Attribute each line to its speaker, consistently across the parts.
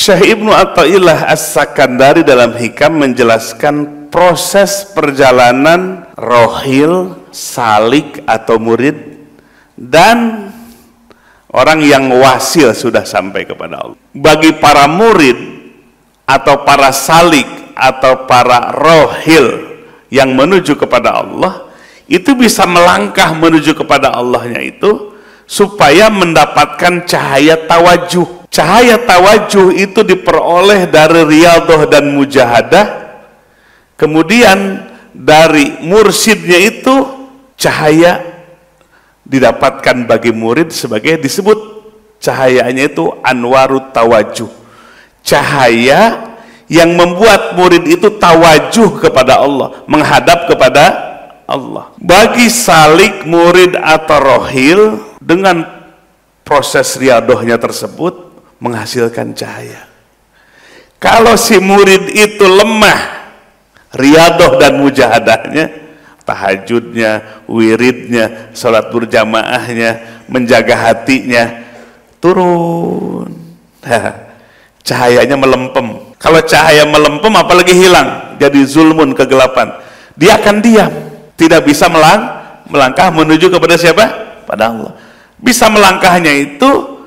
Speaker 1: Syekh Ibnu Athaillah As-Sakandari dalam Hikam menjelaskan proses perjalanan rohil, salik atau murid, dan orang yang wasil sudah sampai kepada Allah. Bagi para murid atau para salik atau para rohil yang menuju kepada Allah, itu bisa melangkah menuju kepada Allahnya itu supaya mendapatkan cahaya tawajuh. Cahaya tawajuh itu diperoleh dari riyadhah dan mujahadah. Kemudian dari mursyidnya itu cahaya didapatkan bagi murid sebagai disebut cahayanya itu anwarut tawajuh. Cahaya yang membuat murid itu tawajuh kepada Allah, menghadap kepada Allah. Bagi salik, murid atau rohil, dengan proses riyadhahnya tersebut menghasilkan cahaya. Kalau si murid itu lemah riyadhah dan mujahadahnya, tahajudnya, wiridnya, salat berjamaahnya, menjaga hatinya, turun. Cahayanya melempem. Kalau cahaya melempem apalagi hilang, jadi zulmun, kegelapan. Dia akan diam, tidak bisa melangkah menuju kepada siapa? Pada Allah. Bisa melangkahnya itu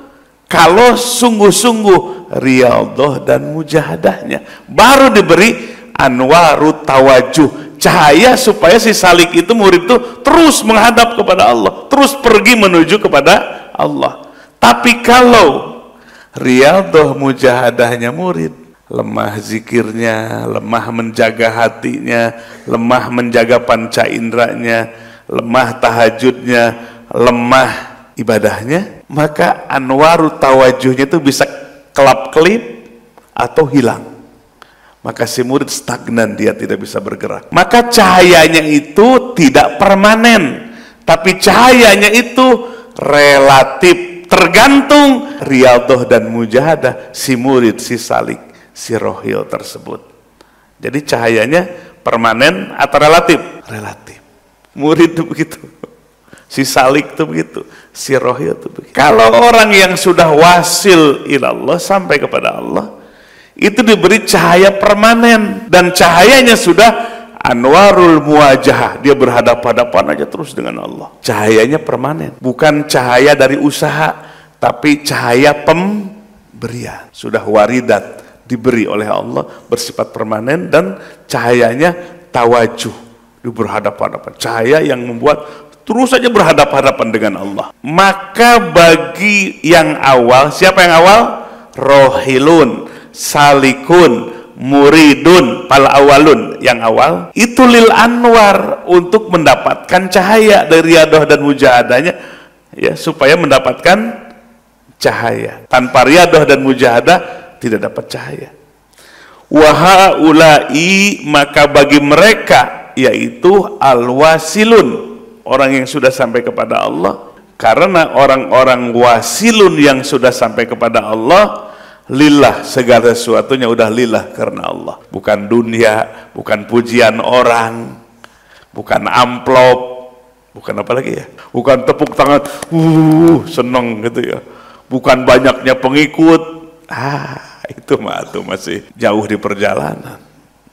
Speaker 1: kalau sungguh-sungguh riyadhah dan mujahadahnya, baru diberi anwarut tawajuh, cahaya supaya si salik itu, murid itu terus menghadap kepada Allah, terus pergi menuju kepada Allah. Tapi kalau riyadhah mujahadahnya murid lemah zikirnya, lemah menjaga hatinya, lemah menjaga panca indranya, lemah tahajudnya, lemah ibadahnya, maka anwarut tawajuhnya itu bisa kelap-kelip atau hilang. Maka si murid stagnan, dia tidak bisa bergerak. Maka cahayanya itu tidak permanen, tapi cahayanya itu relatif, tergantung riyadhah dan mujahadah si murid, si salik, si rohil tersebut. Jadi cahayanya permanen atau relatif? Relatif. Murid itu begitu, si salik itu begitu, si rohil itu begitu. Kalau orang yang sudah wasil ilallah, sampai kepada Allah, itu diberi cahaya permanen, dan cahayanya sudah anwarul muwajahah, dia berhadapan-hadapan aja terus dengan Allah. Cahayanya permanen, bukan cahaya dari usaha, tapi cahaya pemberian. Sudah waridat, diberi oleh Allah, bersifat permanen, dan cahayanya tawajuh, dia berhadapan-hadapan, cahaya yang membuat terus saja berhadapan-hadapan dengan Allah. Maka bagi yang awal, siapa yang awal? Rohilun, salikun, muridun, pal awalun, yang awal itu lil anwar, untuk mendapatkan cahaya dari riyadhah dan mujahadahnya, ya, supaya mendapatkan cahaya. Tanpa riyadhah dan mujahadah tidak dapat cahaya. Wahaulai, maka bagi mereka, yaitu al-wasilun, orang yang sudah sampai kepada Allah. Karena orang-orang wasilun yang sudah sampai kepada Allah, lillah, segala sesuatunya udah lillah karena Allah, bukan dunia, bukan pujian orang, bukan amplop, bukan apa lagi ya, bukan tepuk tangan seneng gitu ya, bukan banyaknya pengikut, itu masih jauh di perjalanan.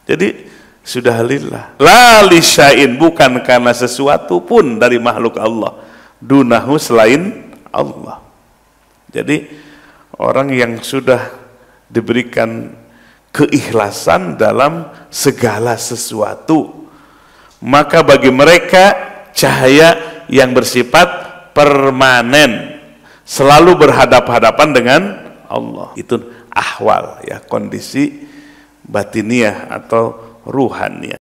Speaker 1: Jadi sudah lillah, la lisyain, bukan karena sesuatu pun dari makhluk Allah, dunahu, selain Allah. Jadi orang yang sudah diberikan keikhlasan dalam segala sesuatu, maka bagi mereka cahaya yang bersifat permanen, selalu berhadap-hadapan dengan Allah. Itu ahwal, ya, kondisi batiniah atau ruhaniyah.